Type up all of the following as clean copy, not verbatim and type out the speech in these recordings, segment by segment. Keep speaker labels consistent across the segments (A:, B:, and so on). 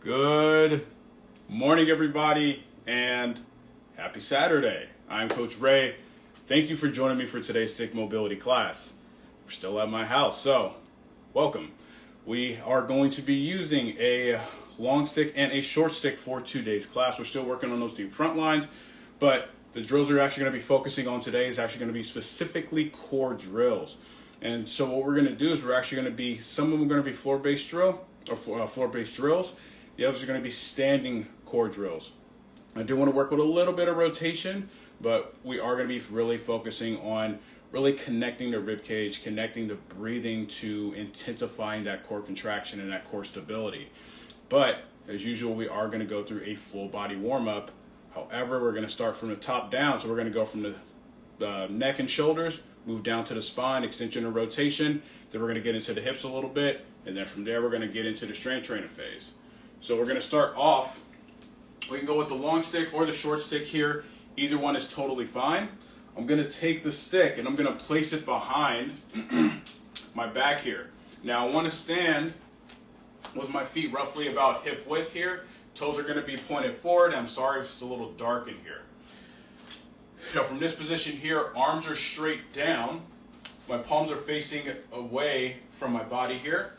A: Good morning, everybody, and happy Saturday. I'm Coach Ray. Thank you for joining me for today's stick mobility class. We're still at my house, so welcome. We are going to be using a long stick and a short stick for today's class. We're still working on those deep front lines, but the drills we're actually going to be focusing on today is actually going to be specifically core drills. And so what we're going to do is we're actually going to be, some of them are going to be floor-based drill, or floor-based drills. The others are going to be standing core drills. I do want to work with a little bit of rotation, but we are going to be really focusing on really connecting the rib cage, connecting the breathing to intensifying that core contraction and that core stability. But as usual, we are going to go through a full body warm-up. However, we're going to start from the top down. So we're going to go from the neck and shoulders, move down to the spine, extension and rotation. Then we're going to get into the hips a little bit. And then from there, we're going to get into the strength training phase. So we're going to start off. We can go with the long stick or the short stick here. Either one is totally fine. I'm going to take the stick and I'm going to place it behind my back here. Now I want to stand with my feet roughly about hip width here. Toes are going to be pointed forward. I'm sorry if it's a little dark in here. Now from this position here, arms are straight down. My palms are facing away from my body here.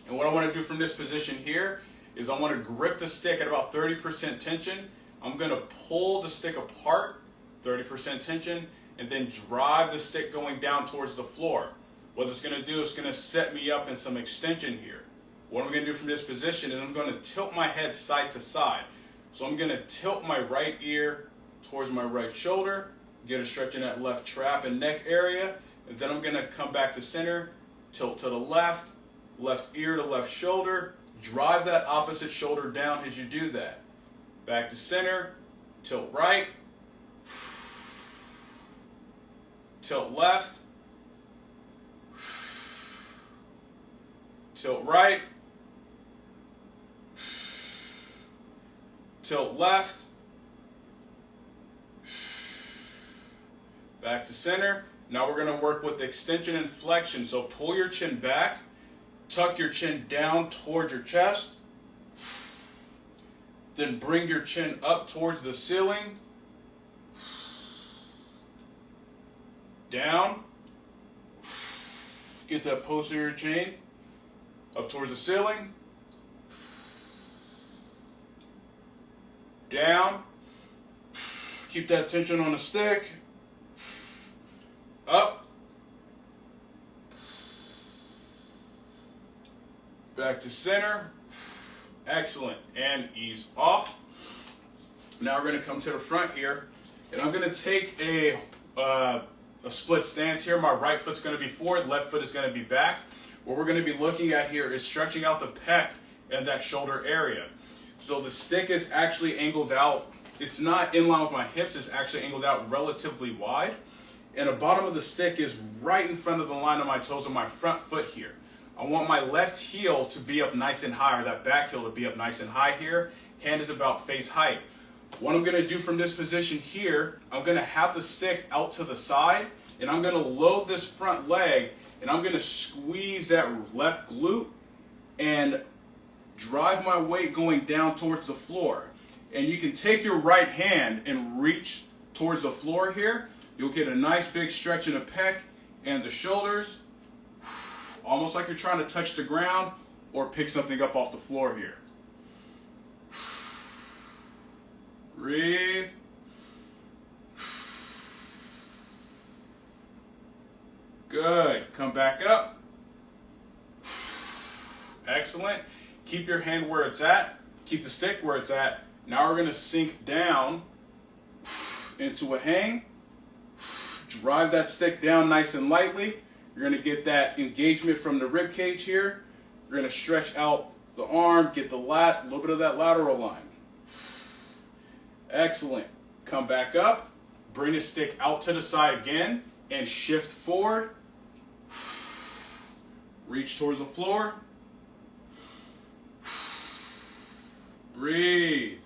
A: And what I want to do from this position here is I want to grip the stick at about 30% tension. I'm going to pull the stick apart, 30% tension, and then drive the stick going down towards the floor. What it's going to do is going to set me up in some extension here. What I'm going to do from this position is I'm going to tilt my head side to side. So I'm going to tilt my right ear towards my right shoulder, get a stretch in that left trap and neck area, and then I'm going to come back to center, tilt to the left, left ear to left shoulder, drive that opposite shoulder down as you do that. Back to center, tilt right, tilt left, tilt right, tilt left, back to center. Now we're going to work with extension and flexion. So pull your chin back, tuck your chin down towards your chest, then bring your chin up towards the ceiling, down, get that posterior chain up towards the ceiling, down, keep that tension on the stick, up, back to center, excellent, and ease off. Now we're going to come to the front here, and I'm going to take a split stance here. My right foot's going to be forward, left foot is going to be back. What we're going to be looking at here is stretching out the pec and that shoulder area. So the stick is actually angled out. It's not in line with my hips, it's actually angled out relatively wide. And the bottom of the stick is right in front of the line of my toes on my front foot here. I want my left heel to be up nice and high, or that back heel to be up nice and high here. Hand is about face height. What I'm going to do from this position here, I'm going to have the stick out to the side, and I'm going to load this front leg, and I'm going to squeeze that left glute and drive my weight going down towards the floor. And you can take your right hand and reach towards the floor here. You'll get a nice big stretch in the pec and the shoulders, almost like you're trying to touch the ground or pick something up off the floor here. Breathe. Good. Come back up. Excellent. Keep your hand where it's at. Keep the stick where it's at. Now we're going to sink down into a hang. Drive that stick down nice and lightly. You're going to get that engagement from the rib cage here. You're going to stretch out the arm, get the a little bit of that lateral line. Excellent. Come back up. Bring the stick out to the side again and shift forward. Reach towards the floor. Breathe.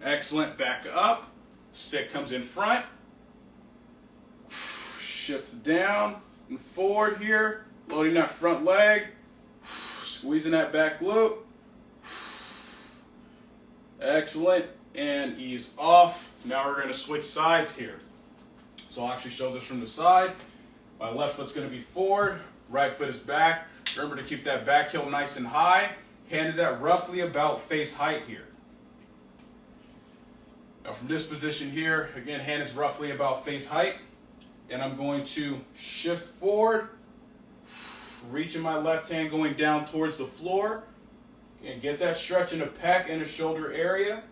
A: Excellent. Back up. Stick comes in front. Shift down and forward here. Loading that front leg. Squeezing that back glute. Excellent. And ease off. Now we're going to switch sides here. So I'll actually show this from the side. My left foot's going to be forward. Right foot is back. Remember to keep that back heel nice and high. Hand is at roughly about face height here. Now from this position here, again, hand is roughly about face height. And I'm going to shift forward, reaching my left hand going down towards the floor. And get that stretch in the pec and the shoulder area.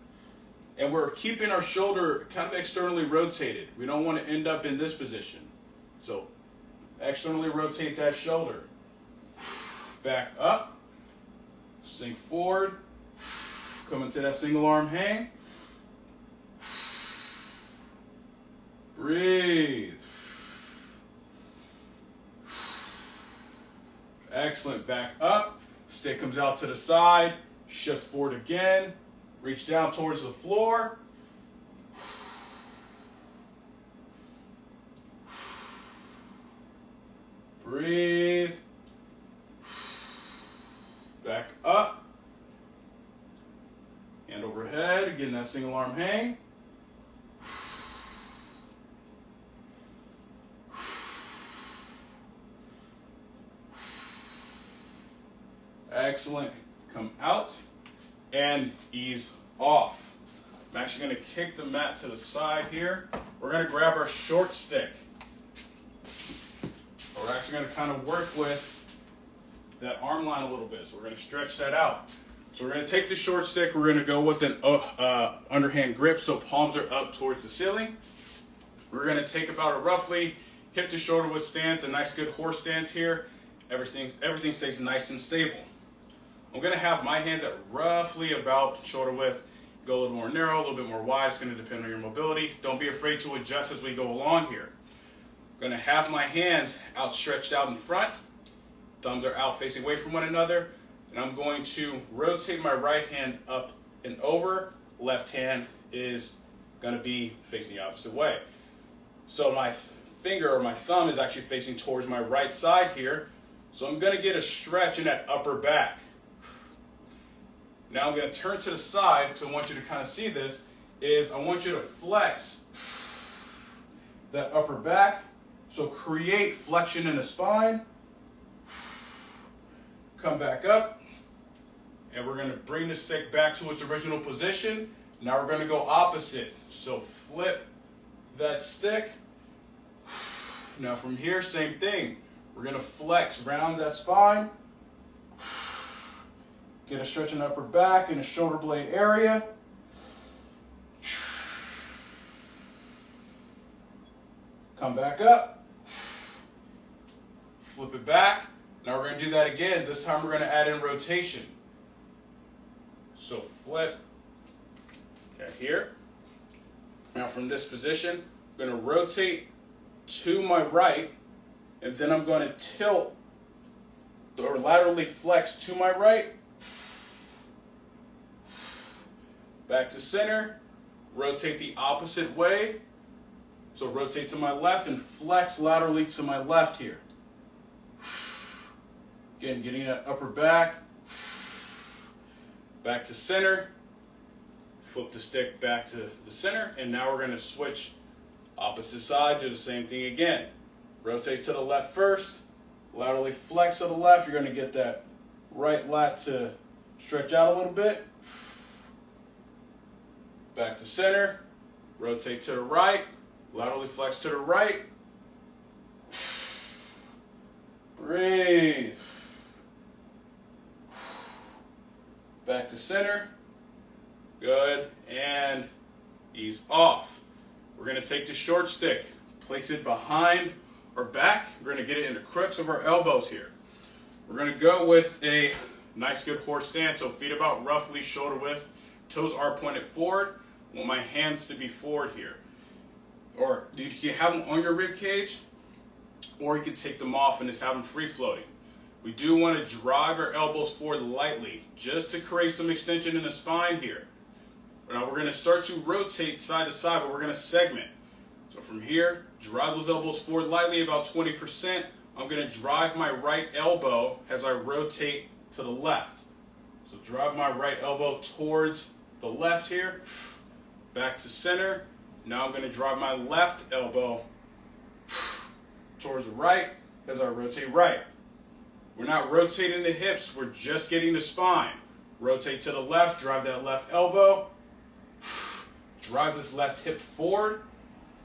A: And we're keeping our shoulder kind of externally rotated. We don't want to end up in this position. So externally rotate that shoulder. Back up. Sink forward. Come into that single arm hang. Breathe. Excellent. Back up. Stick comes out to the side. Shift forward again. Reach down towards the floor. Breathe. Back up. Hand overhead. Again, that single arm hang. Excellent. Come out and ease off. I'm actually going to kick the mat to the side here. We're going to grab our short stick. We're actually going to kind of work with that arm line a little bit. So we're going to stretch that out. So we're going to take the short stick. We're going to go with an underhand grip so palms are up towards the ceiling. We're going to take about a roughly hip to shoulder width stance, a nice good horse stance here. Everything stays nice and stable. I'm going to have my hands at roughly about shoulder width. Go a little more narrow, a little bit more wide. It's going to depend on your mobility. Don't be afraid to adjust as we go along here. I'm going to have my hands outstretched out in front. Thumbs are out facing away from one another. And I'm going to rotate my right hand up and over. Left hand is going to be facing the opposite way. So my finger or my thumb is actually facing towards my right side here. So I'm going to get a stretch in that upper back. Now I'm going to turn to the side, so I want you to kind of see this, is I want you to flex that upper back. So create flexion in the spine. Come back up. And we're going to bring the stick back to its original position. Now we're going to go opposite. So flip that stick. Now from here, same thing. We're going to flex, round that spine. Get a stretch in the upper back and the shoulder blade area. Come back up. Flip it back. Now we're going to do that again. This time we're going to add in rotation. So flip. Okay, here. Now from this position, I'm going to rotate to my right, and then I'm going to tilt or laterally flex to my right. Back to center, rotate the opposite way. So rotate to my left and flex laterally to my left here. Again, getting that upper back. Back to center. Flip the stick back to the center. And now we're going to switch opposite side, do the same thing again. Rotate to the left first. Laterally flex to the left. You're going to get that right lat to stretch out a little bit. Back to center, rotate to the right, laterally flex to the right. Breathe. Back to center. Good. And ease off. We're going to take the short stick, place it behind our back. We're going to get it in the crooks of our elbows here. We're going to go with a nice good horse stance, so feet about roughly shoulder width. Toes are pointed forward. I want my hands to be forward here. Or you can have them on your rib cage, or you can take them off and just have them free floating. We do want to drive our elbows forward lightly, just to create some extension in the spine here. Now we're going to start to rotate side to side, but we're going to segment. So from here, drive those elbows forward lightly, about 20%. I'm going to drive my right elbow as I rotate to the left. So drive my right elbow towards the left here, back to center. Now I'm going to drive my left elbow towards the right as I rotate right. We're not rotating the hips, we're just getting the spine. Rotate to the left, drive that left elbow, drive this left hip forward,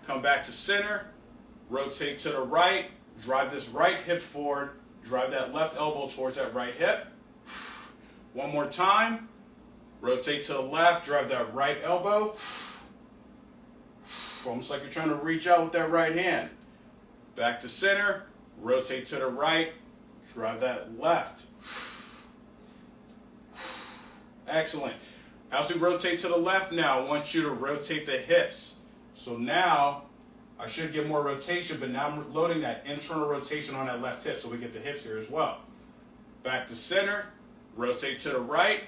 A: come back to center, rotate to the right, drive this right hip forward, drive that left elbow towards that right hip. One more time, rotate to the left, drive that right elbow, almost like you're trying to reach out with that right hand. Back to center, rotate to the right, drive that left. Excellent. As we rotate to the left now, I want you to rotate the hips. So now, I should get more rotation, but now I'm loading that internal rotation on that left hip, so we get the hips here as well. Back to center, rotate to the right.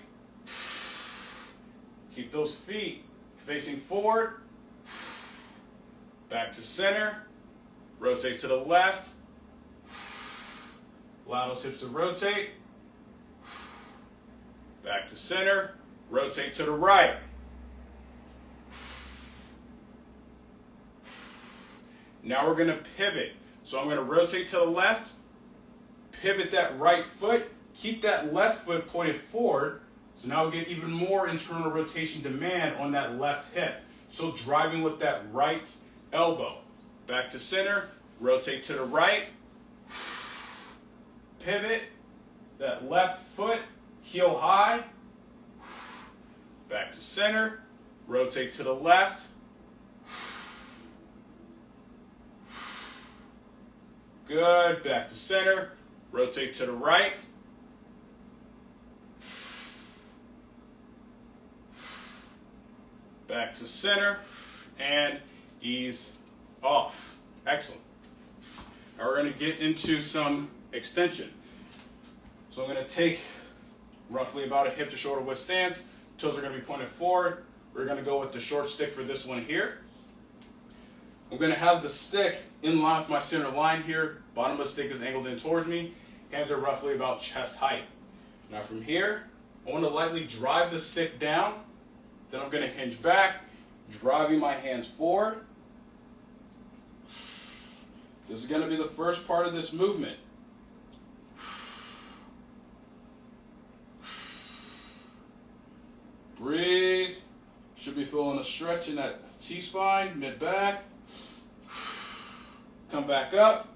A: Keep those feet facing forward. Back to center, rotate to the left. Allow those hips to rotate. Back to center, rotate to the right. Now we're going to pivot. So I'm going to rotate to the left, pivot that right foot, keep that left foot pointed forward. So now we get even more internal rotation demand on that left hip. So driving with that right elbow. Back to center, rotate to the right, pivot, that left foot, heel high, back to center, rotate to the left, good, back to center, rotate to the right, back to center, and ease off. Excellent. Now we're going to get into some extension. So I'm going to take roughly about a hip to shoulder width stance. Toes are going to be pointed forward. We're going to go with the short stick for this one here. I'm going to have the stick in line with my center line here. Bottom of the stick is angled in towards me. Hands are roughly about chest height. Now from here, I want to lightly drive the stick down. Then I'm going to hinge back, driving my hands forward. This is going to be the first part of this movement. Breathe. Should be feeling a stretch in that T-spine, mid-back. Come back up.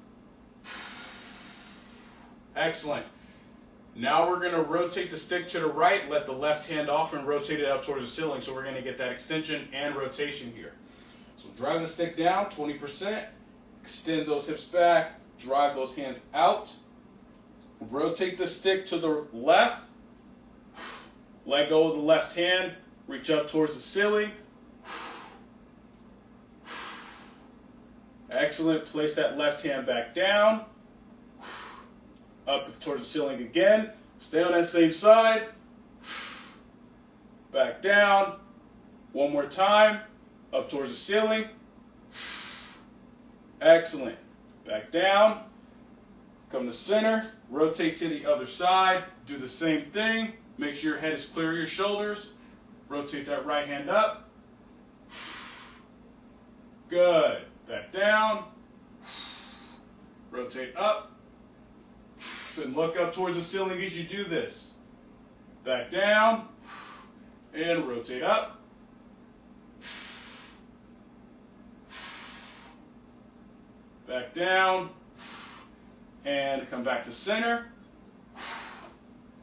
A: Excellent. Now we're going to rotate the stick to the right, let the left hand off and rotate it up towards the ceiling. So we're going to get that extension and rotation here. So drive the stick down, 20%. Extend those hips back, drive those hands out. Rotate the stick to the left. Let go of the left hand, reach up towards the ceiling. Excellent, place that left hand back down. Up towards the ceiling again. Stay on that same side. Back down. One more time. Up towards the ceiling. Excellent. Back down. Come to center. Rotate to the other side. Do the same thing. Make sure your head is clear of your shoulders. Rotate that right hand up. Good. Back down. Rotate up. And look up towards the ceiling as you do this. Back down. And rotate up. Back down. And come back to center.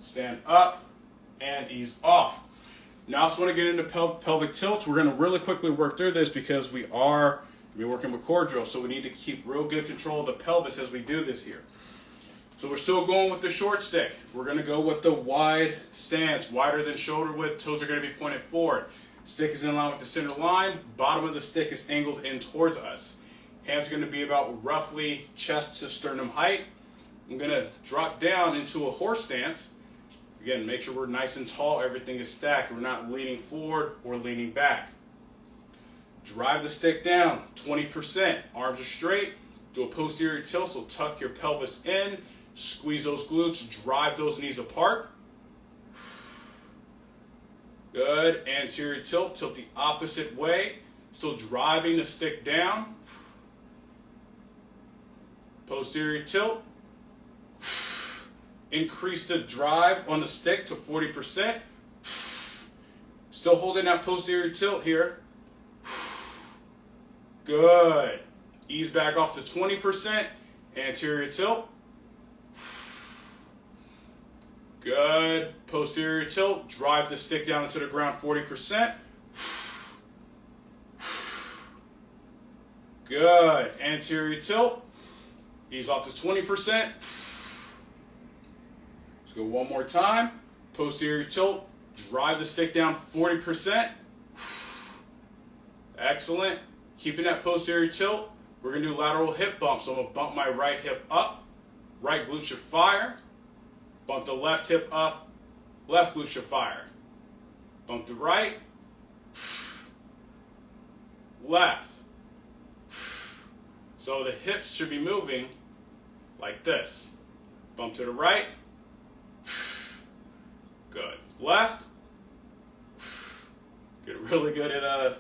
A: Stand up. And ease off. Now I also want to get into pelvic tilts. We're going to really quickly work through this because we are working with core drill, so we need to keep real good control of the pelvis as we do this here. So we're still going with the short stick. We're going to go with the wide stance, wider than shoulder width. Toes are going to be pointed forward. Stick is in line with the center line. Bottom of the stick is angled in towards us. Hands are going to be about roughly chest to sternum height. I'm going to drop down into a horse stance. Again, make sure we're nice and tall. Everything is stacked. We're not leaning forward or leaning back. Drive the stick down, 20%. Arms are straight. Do a posterior tilt, so tuck your pelvis in. Squeeze those glutes, drive those knees apart. Good. Anterior tilt, tilt the opposite way. So driving the stick down. Posterior tilt. Increase the drive on the stick to 40%. Still holding that posterior tilt here. Good. Ease back off to 20%. Anterior tilt. Good. Posterior tilt. Drive the stick down into the ground 40%. Good. Anterior tilt. Ease off to 20%. Let's go one more time. Posterior tilt. Drive the stick down 40%. Excellent. Keeping that posterior tilt. We're going to do lateral hip bumps. So I'm going to bump my right hip up. Right glute should fire. Bump the left hip up. Left glute should fire. Bump the right. Left. So the hips should be moving like this. Bump to the right. Good. Left. Get really good at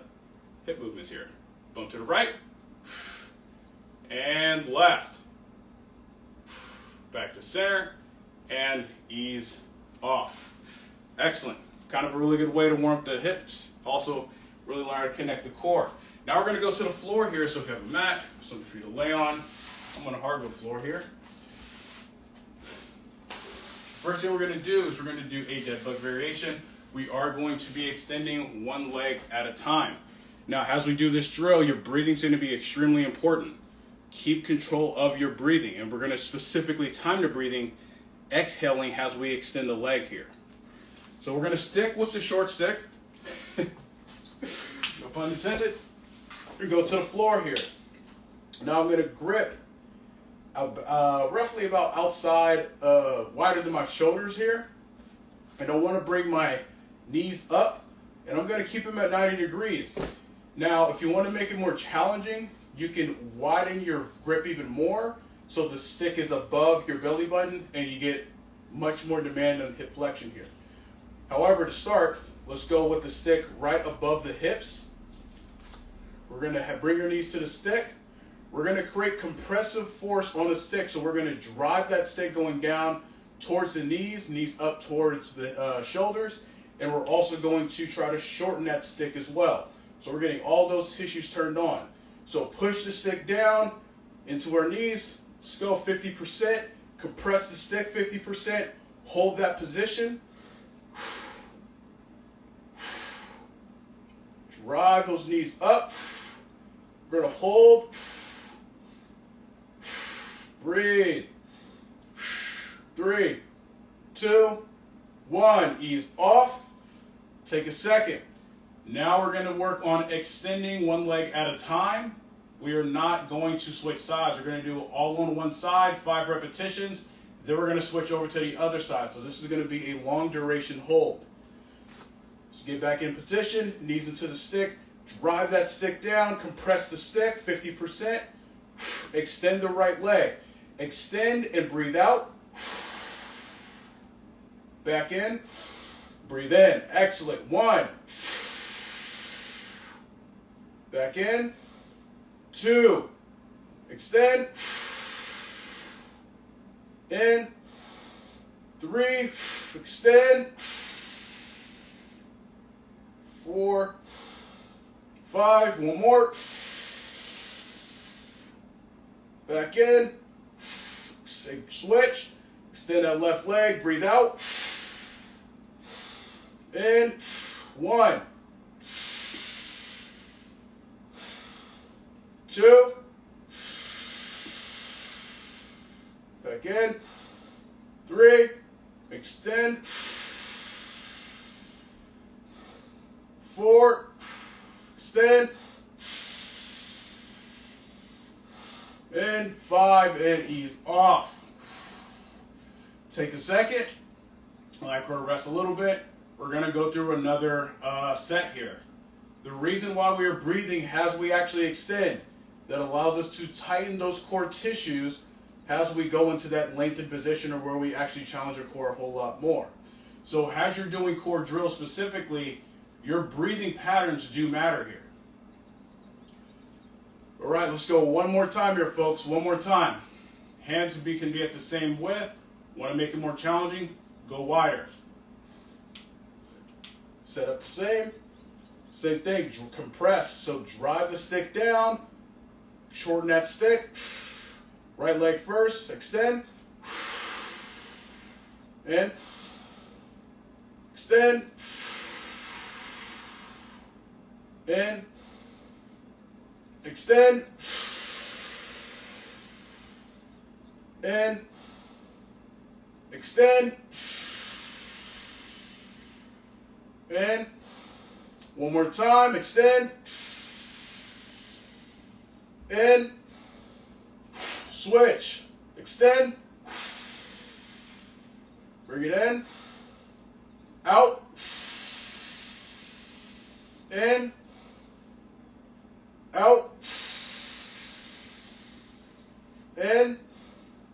A: hip movements here. Bump to the right. And left. Back to center. And ease off. Excellent. Kind of a really good way to warm up the hips. Also, really learn how to connect the core. Now we're going to go to the floor here. So if you have a mat, something for you to lay on. I'm on a hardwood floor here. First thing we're going to do is we're going to do a dead bug variation. We are going to be extending one leg at a time. Now, as we do this drill, your breathing is going to be extremely important. Keep control of your breathing, and we're going to specifically time the breathing, exhaling as we extend the leg here. So we're going to stick with the short stick. No pun intended. We go to the floor here. Now I'm going to grip roughly about outside, wider than my shoulders here. And I want to bring my knees up, and I'm going to keep them at 90 degrees. Now, if you want to make it more challenging, you can widen your grip even more so the stick is above your belly button and you get much more demand on hip flexion here. However, to start, let's go with the stick right above the hips. We're going to bring your knees to the stick. We're going to create compressive force on the stick, so we're going to drive that stick going down towards the knees up towards the shoulders, and we're also going to try to shorten that stick as well. So we're getting all those tissues turned on. So push the stick down into our knees. Let's go 50%. Compress the stick 50%. Hold that position. Drive those knees up. We're going to hold. Breathe. 3, 2, 1. Ease off. Take a second. Now we're going to work on extending one leg at a time. We are not going to switch sides. We're going to do all on one side, 5 repetitions. Then we're going to switch over to the other side. So this is going to be a long duration hold. So get back in position, knees into the stick. Drive that stick down. Compress the stick, 50%. Extend the right leg. Extend and breathe out. Back in. Breathe in. Excellent. 1. Back in. 2. Extend. In. 3. Extend. 4. 5. One more. Back in. Switch. Extend that left leg. Breathe out. In. 1. 2. Back in. 3. Extend. 4. Extend. And 5, and ease off. Take a second. Like we're gonna rest a little bit. We're gonna go through another set here. The reason why we are breathing as we actually extend, that allows us to tighten those core tissues as we go into that lengthened position or where we actually challenge our core a whole lot more. So as you're doing core drills specifically, your breathing patterns do matter here. All right, let's go one more time here, folks. One more time. Hands can be at the same width. Want to make it more challenging? Go wider. Set up the same thing. Compress. So drive the stick down. Shorten that stick. Right leg first. Extend. In. Extend. In. Extend. In. Extend. In. One more time. Extend. In. Switch. Extend. Bring it in. Out. In. Out. In.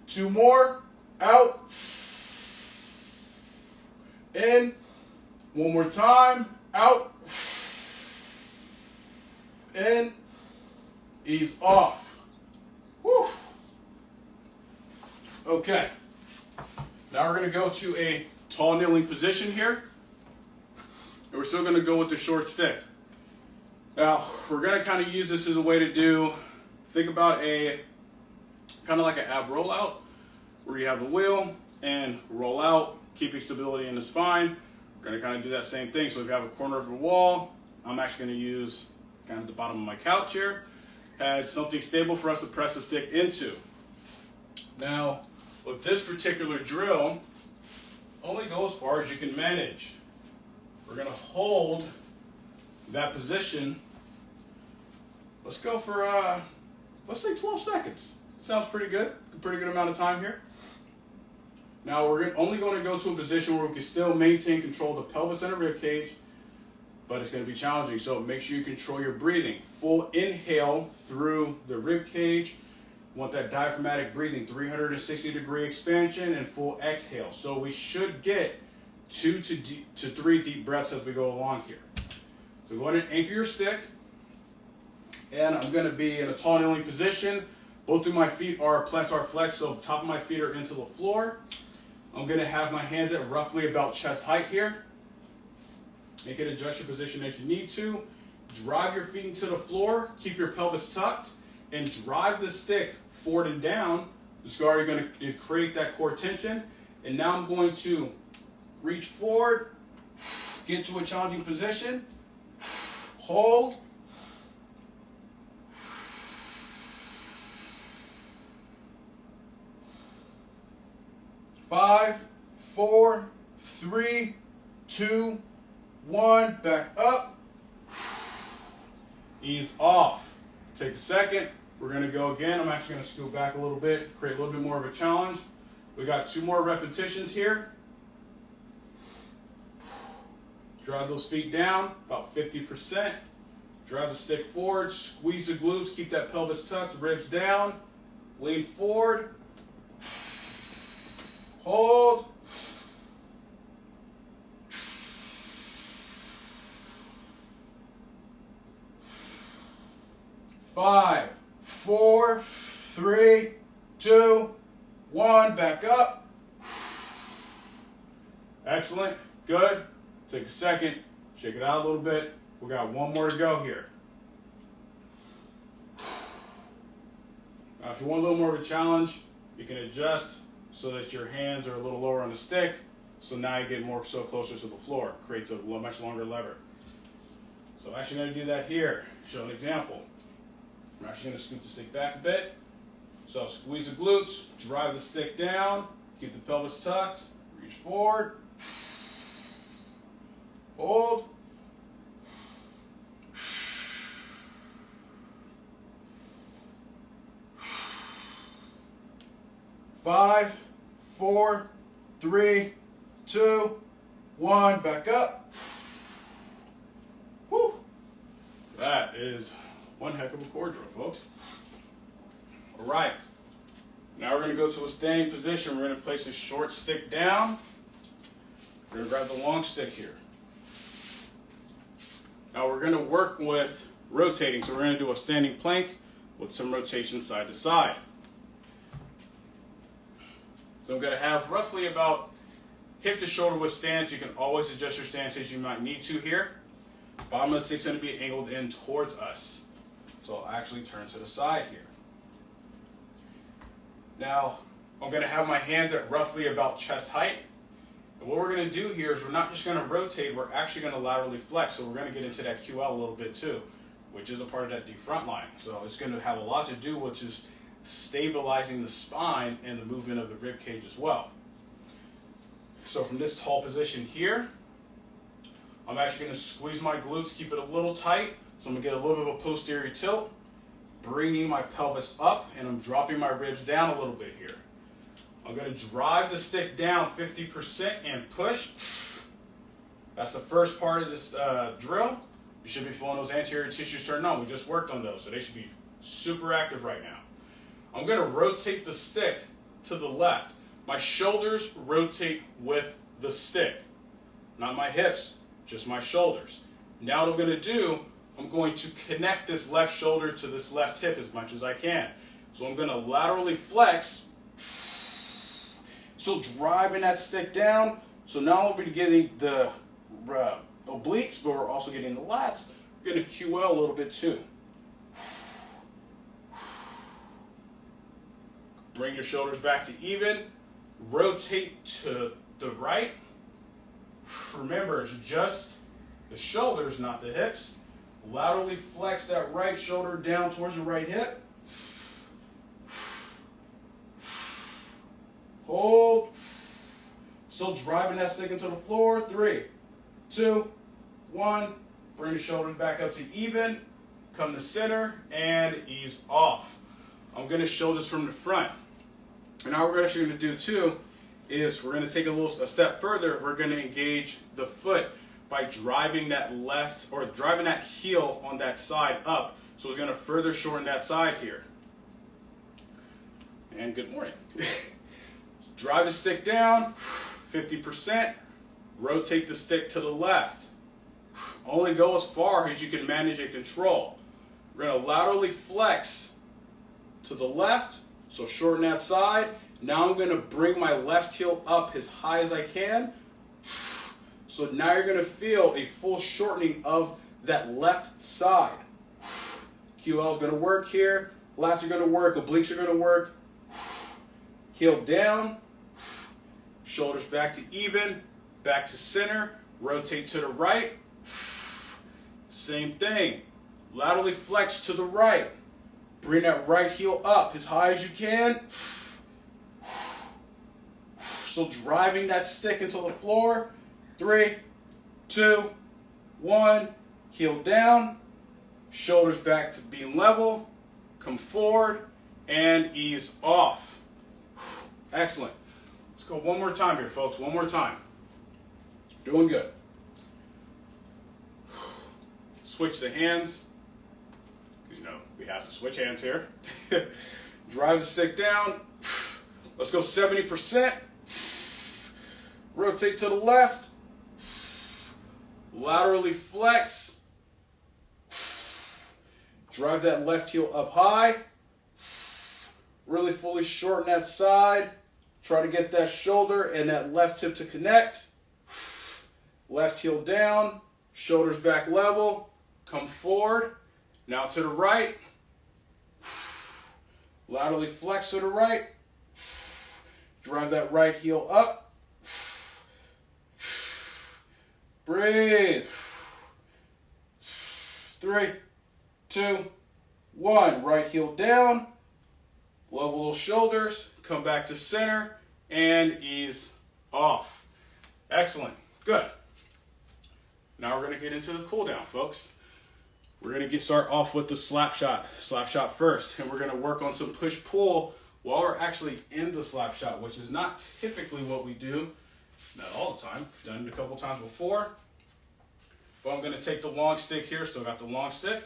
A: Two more. Out. In. One more time. Out. In. Ease off. Whew. Okay. Now we're going to go to a tall kneeling position here. And we're still going to go with the short stick. Now, we're going to kind of use this as a way to think about a, kind of like an ab rollout, where you have the wheel and roll out, keeping stability in the spine. We're going to kind of do that same thing. So if you have a corner of the wall, I'm actually going to use kind of the bottom of my couch here as something stable for us to press the stick into. Now, with this particular drill, only go as far as you can manage. We're going to hold that position. Let's go for, let's say 12 seconds. Sounds pretty good. A pretty good amount of time here. Now we're only going to go to a position where we can still maintain control of the pelvis and the rib cage, but it's going to be challenging. So make sure you control your breathing. Full inhale through the rib cage. Want that diaphragmatic breathing, 360-degree expansion, and full exhale. So we should get 2 to 3 deep breaths as we go along here. So go ahead and anchor your stick. And I'm going to be in a tall kneeling position. Both of my feet are plantar flex, so top of my feet are into the floor. I'm going to have my hands at roughly about chest height here. You can adjust your position as you need to. Drive your feet into the floor. Keep your pelvis tucked. And drive the stick forward and down. This is already going to create that core tension. And now I'm going to reach forward, get to a challenging position, hold, five, 4, 3, 2, 1, back up, ease off. Take a second. We're going to go again. I'm actually going to scoot back a little bit, create a little bit more of a challenge. We got 2 more repetitions here. Drive those feet down, about 50%. Drive the stick forward, squeeze the glutes, keep that pelvis tucked, ribs down. Lean forward. Hold. Five, 4, 3, 2, 1, back up. Excellent, good. Take a second, shake it out a little bit. We got 1 more to go here. Now, if you want a little more of a challenge, you can adjust so that your hands are a little lower on the stick. So now you get more so closer to the floor. Creates a much longer lever. So I'm actually going to do that here. Show an example. I'm actually going to scoot the stick back a bit. So squeeze the glutes, drive the stick down, keep the pelvis tucked, reach forward, hold, 5, 4, 3, 2, 1, back up. Woo! That is one heck of a core drill, folks. All right. Now we're going to go to a standing position. We're going to place a short stick down. We're going to grab the long stick here. Now we're going to work with rotating. So we're going to do a standing plank with some rotation side to side. So I'm going to have roughly about hip to shoulder width stance. You can always adjust your stance as you might need to here. Bottom of the stick's going to be angled in towards us. So I'll actually turn to the side here. Now I'm going to have my hands at roughly about chest height. And what we're going to do here is we're not just going to rotate, we're actually going to laterally flex. So we're going to get into that QL a little bit too, which is a part of that deep front line. So it's going to have a lot to do with just stabilizing the spine and the movement of the rib cage as well. So from this tall position here, I'm actually going to squeeze my glutes, keep it a little tight. So I'm going to get a little bit of a posterior tilt, bringing my pelvis up, and I'm dropping my ribs down a little bit here. I'm going to drive the stick down 50% and push. That's the first part of this drill. You should be feeling those anterior tissues turn on. We just worked on those, so they should be super active right now. I'm going to rotate the stick to the left. My shoulders rotate with the stick, not my hips, just my shoulders. Now what I'm going to do, I'm going to connect this left shoulder to this left hip as much as I can. So I'm going to laterally flex, so driving that stick down. So not only are we getting the obliques, but we're also getting the lats. We're going to QL a little bit too. Bring your shoulders back to even. Rotate to the right. Remember, it's just the shoulders, not the hips. Laterally flex that right shoulder down towards the right hip. Hold. Still driving that stick into the floor. 3, 2, 1. Bring the shoulders back up to even. Come to center and ease off. I'm going to show this from the front. And now what we're actually going to do too is we're going to take a step further. We're going to engage the foot by driving that left or driving that heel on that side up. So it's going to further shorten that side here. And good morning. Drive the stick down 50%. Rotate the stick to the left. Only go as far as you can manage and control. We're going to laterally flex to the left. So shorten that side. Now I'm going to bring my left heel up as high as I can. So now you're going to feel a full shortening of that left side. QL is going to work here. Lats are going to work. Obliques are going to work. Heel down. Shoulders back to even. Back to center. Rotate to the right. Same thing. Laterally flex to the right. Bring that right heel up as high as you can. So driving that stick into the floor. 3, 2, 1. Heel down. Shoulders back to being level. Come forward and ease off. Excellent. Let's go one more time here, folks. One more time. Doing good. Switch the hands. We have to switch hands here. Drive the stick down. Let's go 70%. Rotate to the left. Laterally flex. Drive that left heel up high. Really fully shorten that side. Try to get that shoulder and that left hip to connect. Left heel down. Shoulders back level. Come forward. Now to the right. Laterally flex to the right. Drive that right heel up. Breathe. 3, 2, 1. Right heel down. Level those shoulders. Come back to center and ease off. Excellent. Good. Now we're going to get into the cool down, folks. We're going to start off with the slap shot first, and we're going to work on some push-pull while we're actually in the slap shot, which is not typically what we do, not all the time. I've done it a couple times before, but I'm going to take the long stick here, still got the long stick,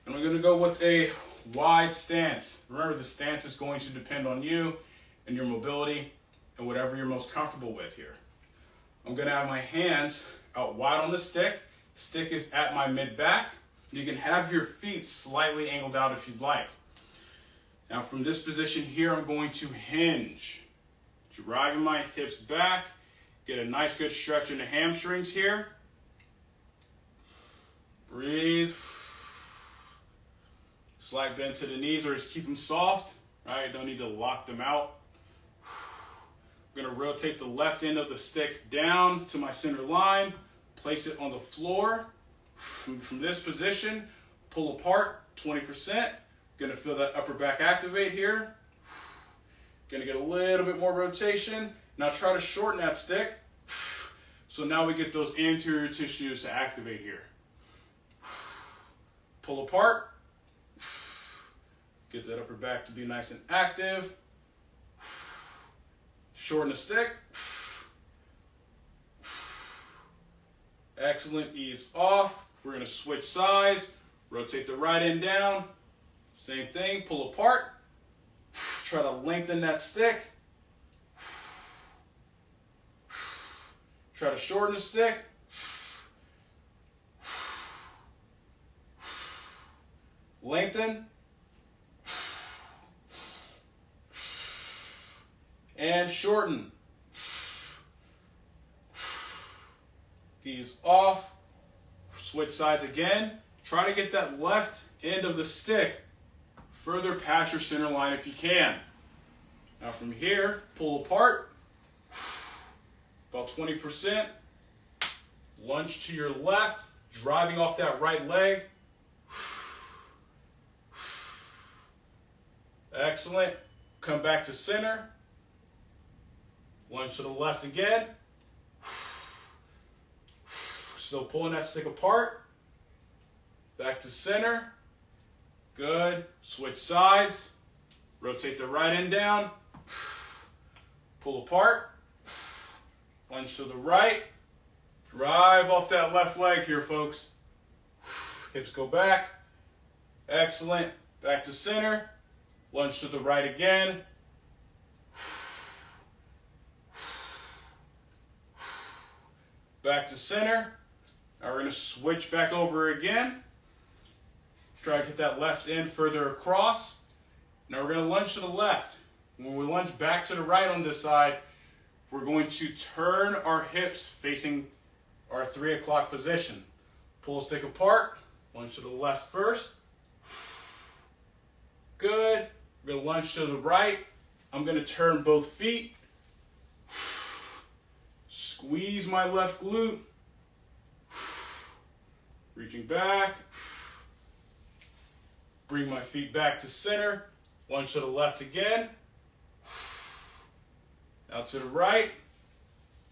A: And we're going to go with a wide stance. Remember, the stance is going to depend on you and your mobility and whatever you're most comfortable with here. I'm going to have my hands out wide on the stick. Stick is at my mid-back. You can have your feet slightly angled out if you'd like. Now from this position here, I'm going to hinge. Driving my hips back. Get a nice good stretch in the hamstrings here. Breathe. Slight bend to the knees, or just keep them soft. Right? Don't need to lock them out. I'm going to rotate the left end of the stick down to my center line. Place it on the floor. From this position, pull apart 20%. Going to feel that upper back activate here. Going to get a little bit more rotation. Now try to shorten that stick. So now we get those anterior tissues to activate here. Pull apart. Get that upper back to be nice and active. Shorten the stick. Excellent. Ease off. We're going to switch sides. Rotate the right end down. Same thing. Pull apart. Try to lengthen that stick. Try to shorten the stick. Lengthen. And shorten. Ease off. Switch sides again. Try to get that left end of the stick further past your center line if you can. Now from here, pull apart. About 20%. Lunge to your left, driving off that right leg. Excellent. Come back to center. Lunge to the left again. Still pulling that stick apart. Back to center. Good. Switch sides. Rotate the right end down. Pull apart. Lunge to the right. Drive off that left leg here, folks. Hips go back. Excellent. Back to center. Lunge to the right again. Back to center. Now we're going to switch back over again. Try to get that left end further across. Now we're going to lunge to the left. When we lunge back to the right on this side, we're going to turn our hips facing our 3 o'clock position. Pull stick apart. Lunge to the left first. Good. We're going to lunge to the right. I'm going to turn both feet. Squeeze my left glute. Reaching back. Bring my feet back to center. Lunge to the left again. Out to the right.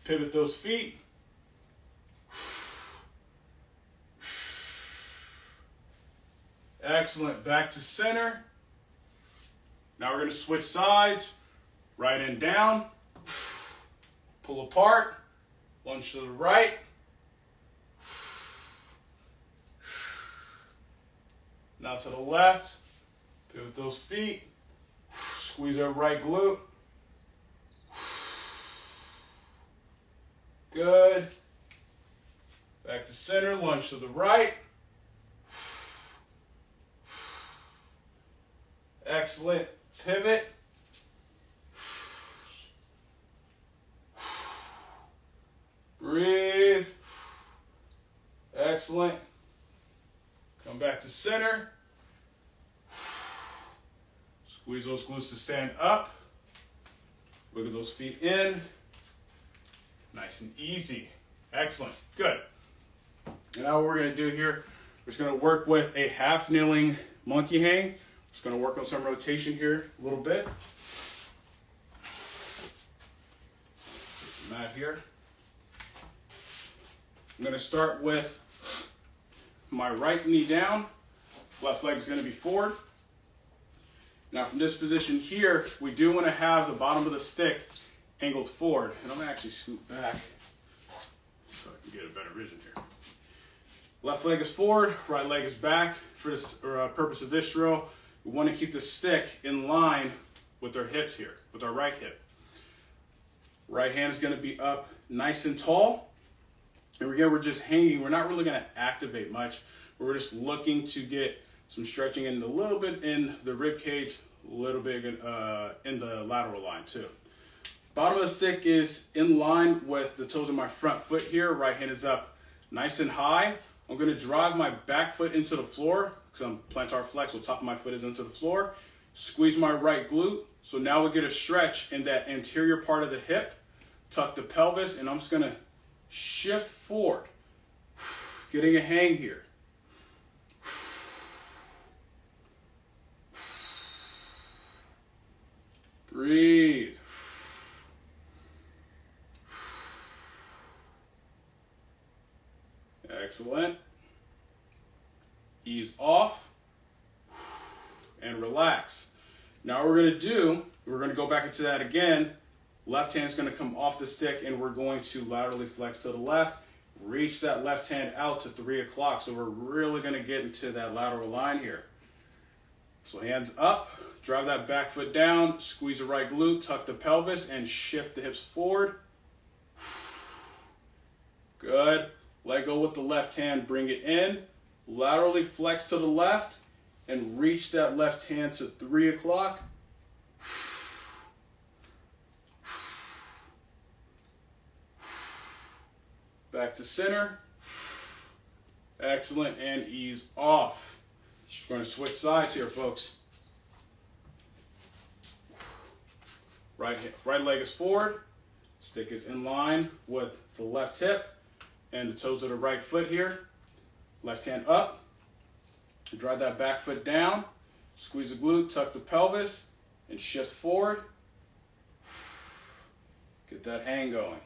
A: Pivot those feet. Excellent. Back to center. Now we're going to switch sides. Right end down. Pull apart. Lunge to the right. Now to the left. Pivot those feet. Squeeze our right glute. Good. Back to center. Lunge to the right. Excellent. Pivot. Breathe. Excellent. Come back to center. Squeeze those glutes to stand up. Wiggle those feet in. Nice and easy. Excellent. Good. And now what we're going to do here, we're just going to work with a half kneeling monkey hang. Just going to work on some rotation here a little bit. Take the mat here. I'm going to start with my right knee down. Left leg is going to be forward. Now from this position here, we do want to have the bottom of the stick angled forward. And I'm going to actually scoot back so I can get a better vision here. Left leg is forward, right leg is back. For this purpose of this drill, we want to keep the stick in line with our hips here, with our right hip. Right hand is going to be up nice and tall. And again, we're just hanging. We're not really going to activate much. We're just looking to get some stretching in a little bit in the rib cage, a little bit in the lateral line too. Bottom of the stick is in line with the toes of my front foot here. Right hand is up nice and high. I'm going to drive my back foot into the floor because I'm plantar flex, so top of my foot is into the floor. Squeeze my right glute. So now we get a stretch in that anterior part of the hip. Tuck the pelvis, and I'm just going to shift forward. Getting a hang here. Breathe. Excellent. Ease off and relax. Now what we're going to do, we're going to go back into that again. Left hand is going to come off the stick and we're going to laterally flex to the left. Reach that left hand out to 3 o'clock. So we're really going to get into that lateral line here. So hands up, drive that back foot down, squeeze the right glute, tuck the pelvis, and shift the hips forward. Good. Let go with the left hand, bring it in, laterally flex to the left, and reach that left hand to 3 o'clock. Back to center. Excellent, and ease off. We're going to switch sides here, folks. Right leg is forward. Stick is in line with the left hip and the toes of the right foot here. Left hand up. Drive that back foot down. Squeeze the glute, tuck the pelvis, and shift forward. Get that hang going.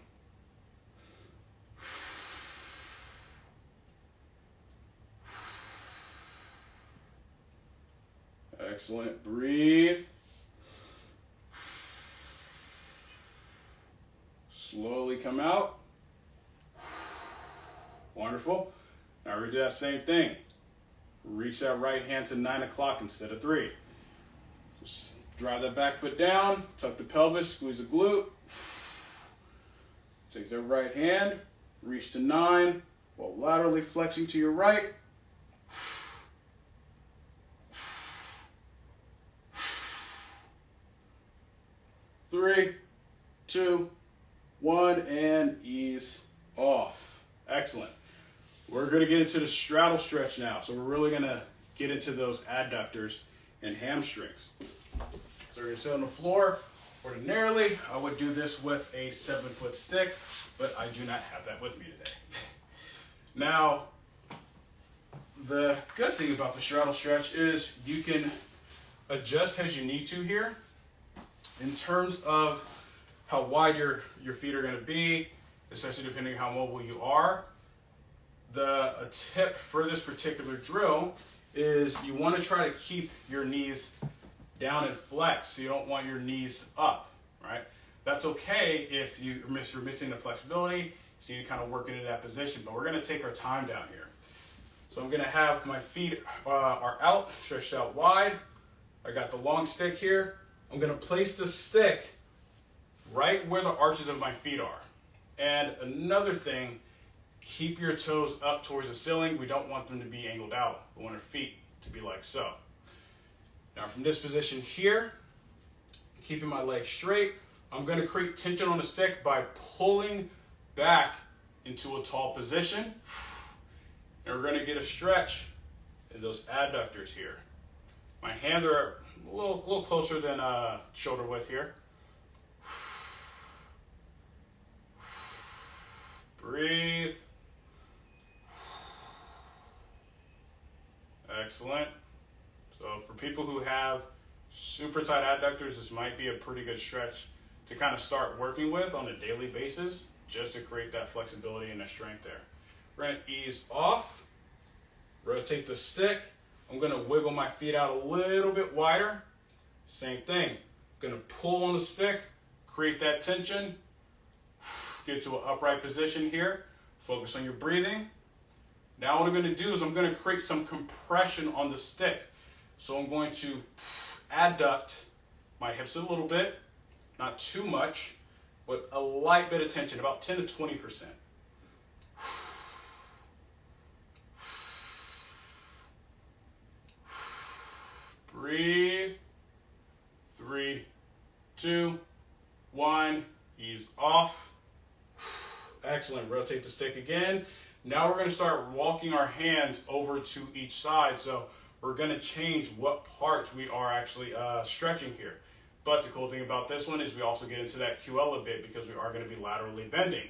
A: Excellent. Breathe. Slowly come out. Wonderful. Now we're going to do that same thing. Reach that right hand to 9 o'clock instead of 3. Just drive that back foot down, tuck the pelvis, squeeze the glute. Take that right hand, reach to 9 while laterally flexing to your right. 3, 2, 1, and ease off. Excellent. We're going to get into the straddle stretch now. So we're really going to get into those adductors and hamstrings. So we're going to sit on the floor. Ordinarily, I would do this with a 7-foot stick, but I do not have that with me today. Now, the good thing about the straddle stretch is you can adjust as you need to here in terms of how wide your feet are going to be, especially depending on how mobile you are. A tip for this particular drill is you want to try to keep your knees down and flex, so you don't want your knees up, right? That's okay if you're missing the flexibility, so you need to kind of work into that position, but we're going to take our time down here. So I'm going to have my feet are out, stretched out wide. I got the long stick here. I'm going to place the stick right where the arches of my feet are. And another thing, keep your toes up towards the ceiling. We don't want them to be angled out. We want our feet to be like so. Now from this position here, keeping my legs straight, I'm going to create tension on the stick by pulling back into a tall position. And we're going to get a stretch in those adductors here. My hands are a little closer than shoulder width here. Breathe. Excellent. So for people who have super tight adductors, this might be a pretty good stretch to kind of start working with on a daily basis, just to create that flexibility and that strength there. We're going to ease off, rotate the stick. I'm going to wiggle my feet out a little bit wider. Same thing. I'm going to pull on the stick, create that tension, get to an upright position here. Focus on your breathing. Now what I'm going to do is I'm going to create some compression on the stick. So I'm going to adduct my hips a little bit, not too much, but a light bit of tension, about 10 to 20%. Breathe. 3, 2, 1. Ease off. Excellent. Rotate the stick again. Now we're going to start walking our hands over to each side. So we're going to change what parts we are actually stretching here. But the cool thing about this one is we also get into that QL a bit because we are going to be laterally bending.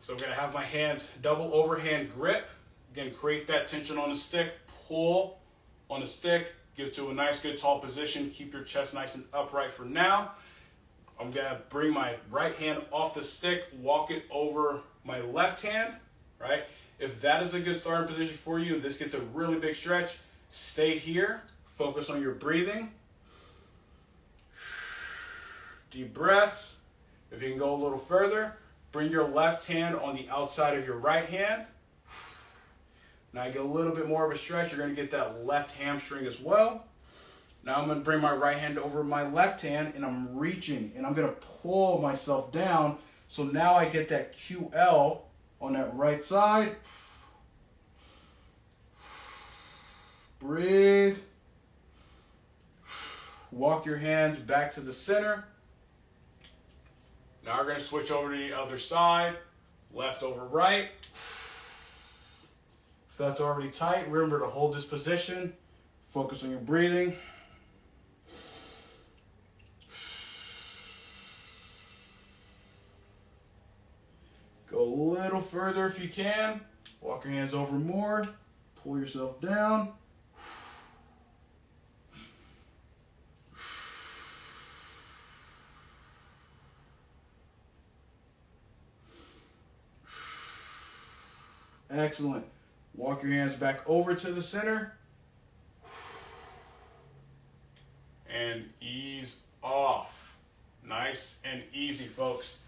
A: So I'm going to have my hands double overhand grip. Again, create that tension on the stick. Pull on the stick. Get to a nice, good, tall position. Keep your chest nice and upright for now. I'm going to bring my right hand off the stick, walk it over my left hand, right? If that is a good starting position for you, this gets a really big stretch, stay here. Focus on your breathing. Deep breaths. If you can go a little further, bring your left hand on the outside of your right hand. Now you get a little bit more of a stretch. You're going to get that left hamstring as well. Now I'm going to bring my right hand over my left hand and I'm reaching and I'm going to pull myself down. So now I get that QL on that right side. Breathe. Walk your hands back to the center. Now we're going to switch over to the other side. Left over right. If that's already tight, remember to hold this position. Focus on your breathing. Go a little further if you can. Walk your hands over more. Pull yourself down. Excellent. Walk your hands back over to the center. And ease off. Nice and easy, folks.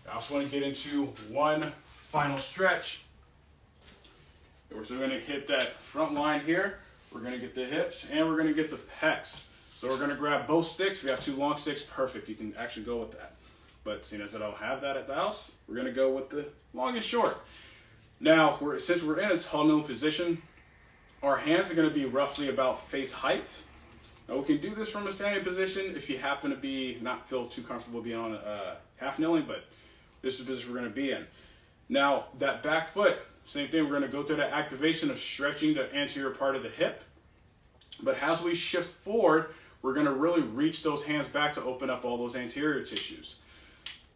A: I also want to get into one final stretch. We're still going to hit that front line here. We're going to get the hips and we're going to get the pecs. So we're going to grab both sticks. If you have two long sticks, perfect. You can actually go with that. But seeing as I don't have that at the house, we're going to go with the long and short. Now, since we're in a tunnel position, our hands are going to be roughly about face height. Now, we can do this from a standing position if you happen to not feel too comfortable being on half kneeling, but this is the position we're going to be in. Now, that back foot, same thing. We're going to go through that activation of stretching the anterior part of the hip. But as we shift forward, we're going to really reach those hands back to open up all those anterior tissues.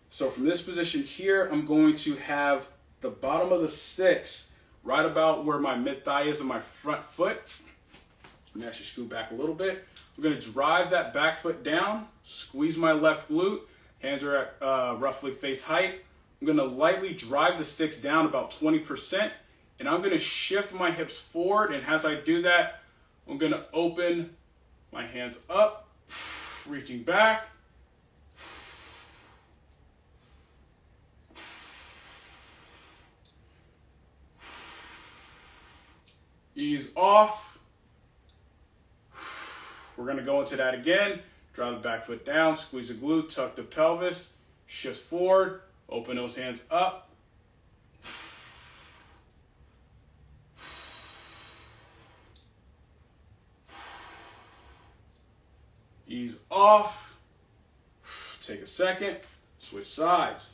A: So from this position here, I'm going to have the bottom of the sticks right about where my mid-thigh is on my front foot. Let me actually scoot back a little bit. I'm going to drive that back foot down, squeeze my left glute. Hands are at roughly face height. I'm going to lightly drive the sticks down about 20%, and I'm going to shift my hips forward, and as I do that, I'm going to open my hands up, reaching back. Ease off. We're going to go into that again. Drive the back foot down, squeeze the glute, tuck the pelvis, shift forward, open those hands up. Ease off. Take a second, switch sides.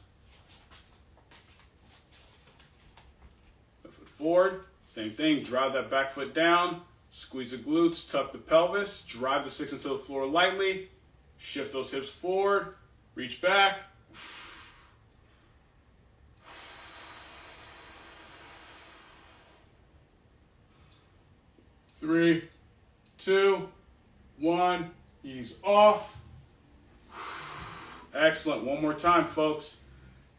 A: Left foot forward. Same thing, drive that back foot down, squeeze the glutes, tuck the pelvis, drive the sticks into the floor lightly, shift those hips forward, reach back. 3, 2, 1, ease off. Excellent, one more time, folks.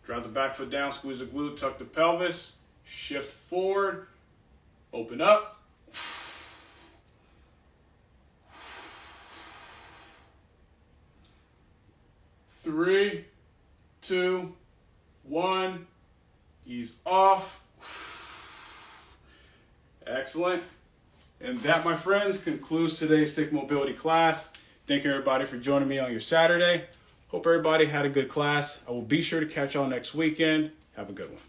A: Drive the back foot down, squeeze the glute, tuck the pelvis, shift forward, open up. Three, 2, 1, ease off. Excellent. And that, my friends, concludes today's stick mobility class. Thank you, everybody, for joining me on your Saturday. Hope everybody had a good class. I will be sure to catch y'all next weekend. Have a good one.